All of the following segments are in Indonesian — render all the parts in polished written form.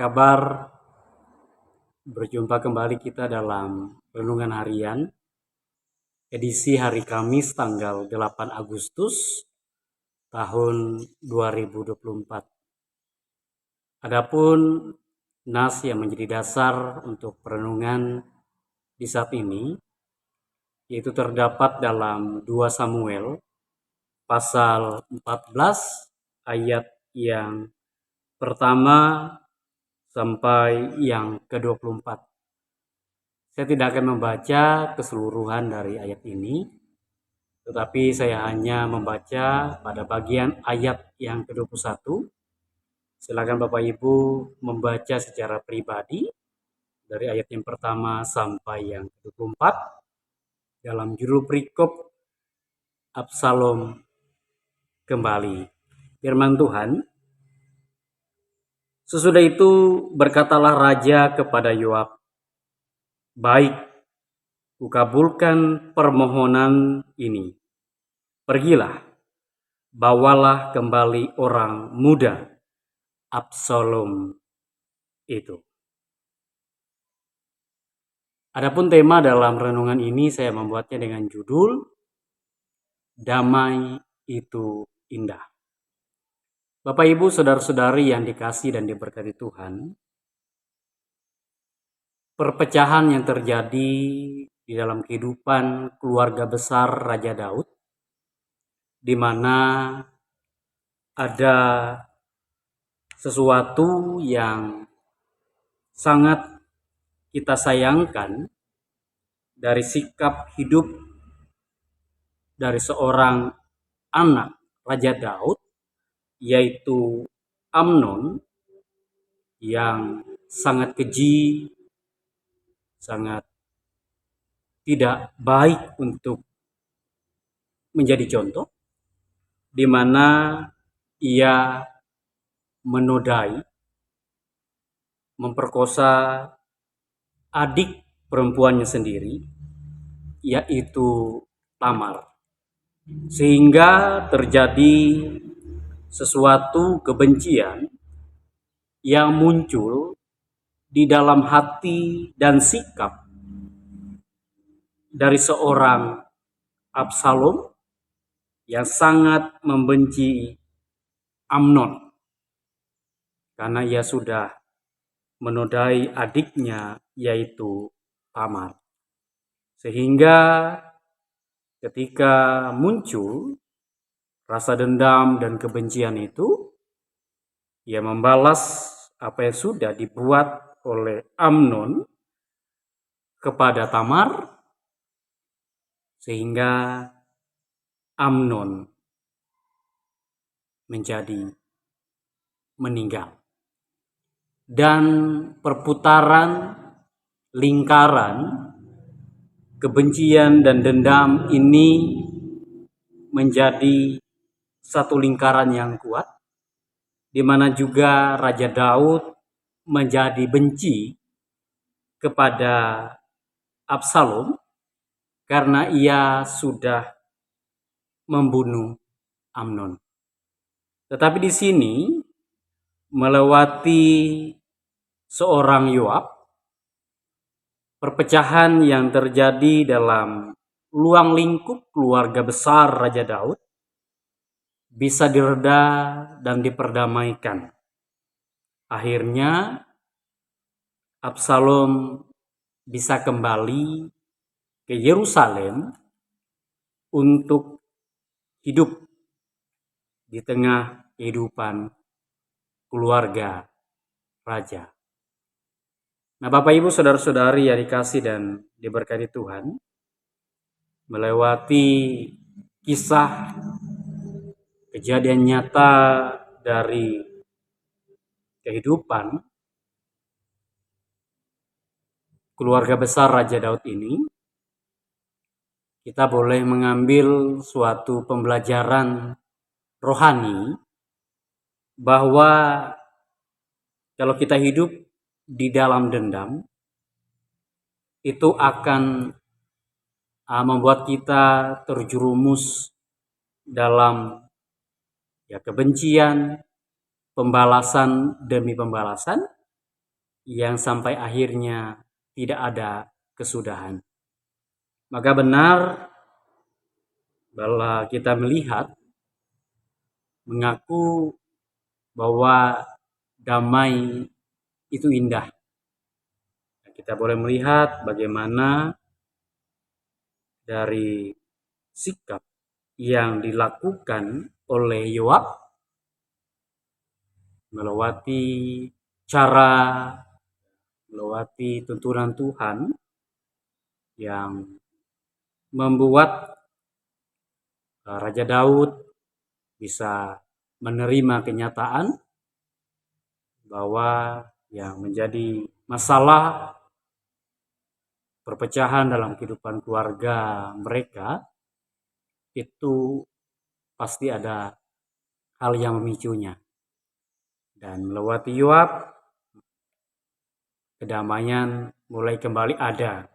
kabar? Berjumpa kembali kita dalam renungan harian edisi hari Kamis tanggal 8 Agustus tahun 2024. Adapun nas yang menjadi dasar untuk perenungan di saat ini yaitu terdapat dalam 2 Samuel pasal 14 ayat yang pertama sampai yang ke-24. Saya tidak akan membaca keseluruhan dari ayat ini, tetapi saya hanya membaca pada bagian ayat yang ke-21. Silakan Bapak Ibu membaca secara pribadi dari ayat yang pertama sampai yang ke-24 dalam judul perikop Absalom kembali. Firman Tuhan, sesudah itu berkatalah raja kepada Yoab, "Baik, kukabulkan permohonan ini. Pergilah, bawalah kembali orang muda Absalom itu." Adapun tema dalam renungan ini saya membuatnya dengan judul Damai itu Indah. Bapak Ibu saudara-saudari yang dikasihi dan diberkati Tuhan, perpecahan yang terjadi di dalam kehidupan keluarga besar Raja Daud, di mana ada sesuatu yang sangat kita sayangkan dari sikap hidup dari seorang anak Raja Daud, yaitu Amnon, yang sangat keji, sangat tidak baik untuk menjadi contoh, di mana ia menodai, memperkosa adik perempuannya sendiri, yaitu Tamar, sehingga terjadi sesuatu kebencian yang muncul di dalam hati dan sikap dari seorang Absalom yang sangat membenci Amnon karena ia sudah menodai adiknya yaitu Tamar. Sehingga ketika muncul rasa dendam dan kebencian itu, ia membalas apa yang sudah dibuat oleh Amnon kepada Tamar, sehingga Amnon menjadi meninggal. Dan perputaran lingkaran kebencian dan dendam ini menjadi satu lingkaran yang kuat, di mana juga Raja Daud menjadi benci kepada Absalom karena ia sudah membunuh Amnon. Tetapi di sini melewati seorang Yoab, perpecahan yang terjadi dalam ruang lingkup keluarga besar Raja Daud bisa direda dan diperdamaikan. Akhirnya Absalom bisa kembali ke Yerusalem untuk hidup di tengah kehidupan keluarga raja. Nah, Bapak Ibu saudara-saudari yang dikasih dan diberkati Tuhan, melewati kisah kejadian nyata dari kehidupan keluarga besar Raja Daud ini, kita boleh mengambil suatu pembelajaran rohani bahwa kalau kita hidup di dalam dendam, itu akan membuat kita terjerumus dalam kebencian, pembalasan demi pembalasan, yang sampai akhirnya tidak ada kesudahan. Maka benar bahwa kita melihat, mengaku bahwa damai itu indah. Kita boleh melihat bagaimana dari sikap yang dilakukan oleh Yoab melewati cara, melewati tuntunan Tuhan yang membuat Raja Daud bisa menerima kenyataan bahwa yang menjadi masalah perpecahan dalam kehidupan keluarga mereka itu pasti ada hal yang memicunya. Dan melewati Yoab, kedamaian mulai kembali ada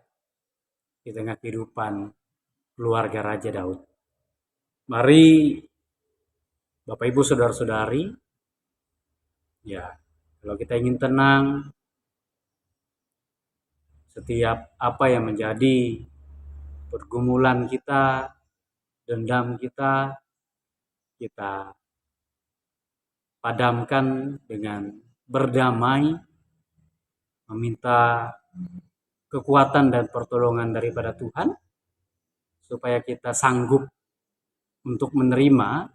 di tengah kehidupan keluarga Raja Daud. Mari Bapak Ibu Saudara-saudari, ya, kalau kita ingin tenang, setiap apa yang menjadi pergumulan kita, dendam kita padamkan dengan berdamai, meminta kekuatan dan pertolongan daripada Tuhan, supaya kita sanggup untuk menerima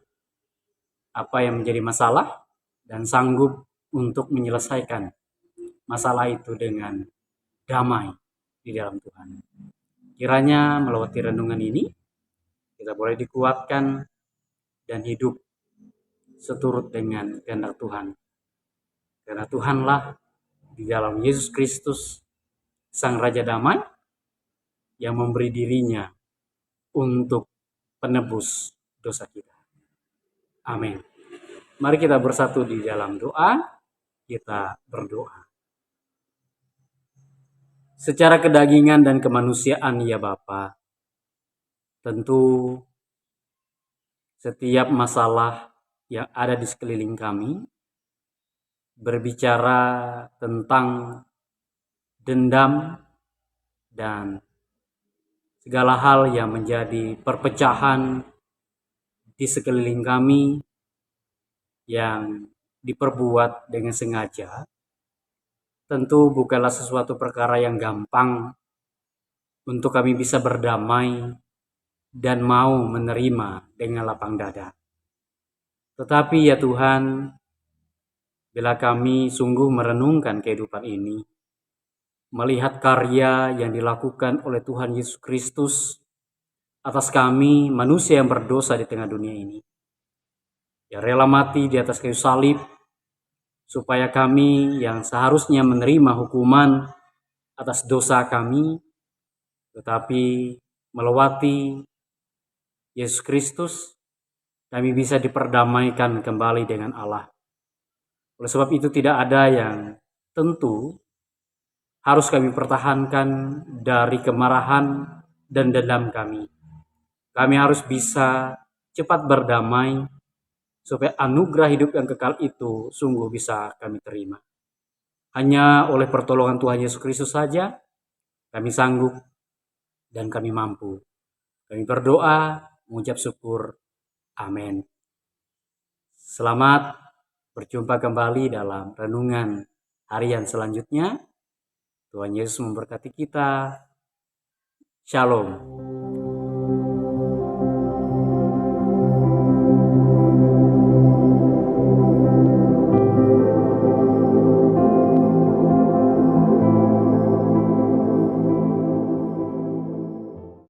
apa yang menjadi masalah dan sanggup untuk menyelesaikan masalah itu dengan damai di dalam Tuhan. Kiranya melewati renungan ini, kita boleh dikuatkan dan hidup seturut dengan kehendak Tuhan. Karena Tuhanlah di dalam Yesus Kristus, Sang Raja Damai, yang memberi dirinya untuk penebus dosa kita. Amin. Mari kita bersatu di dalam doa, kita berdoa. Secara kedagingan dan kemanusiaan ya Bapa, tentu setiap masalah yang ada di sekeliling kami berbicara tentang dendam dan segala hal yang menjadi perpecahan di sekeliling kami yang diperbuat dengan sengaja, tentu bukanlah sesuatu perkara yang gampang untuk kami bisa berdamai dan mau menerima dengan lapang dada. Tetapi ya Tuhan, bila kami sungguh merenungkan kehidupan ini, melihat karya yang dilakukan oleh Tuhan Yesus Kristus atas kami manusia yang berdosa di tengah dunia ini, yang rela mati di atas kayu salib, supaya kami yang seharusnya menerima hukuman atas dosa kami, tetapi melewati Yesus Kristus, kami bisa diperdamaikan kembali dengan Allah. Oleh sebab itu tidak ada yang tentu harus kami pertahankan dari kemarahan dan dendam kami. Kami harus bisa cepat berdamai supaya anugerah hidup yang kekal itu sungguh bisa kami terima. Hanya oleh pertolongan Tuhan Yesus Kristus saja kami sanggup dan kami mampu. Kami berdoa, mengucap syukur. Amin. Selamat berjumpa kembali dalam renungan harian selanjutnya. Tuhan Yesus memberkati kita. Shalom.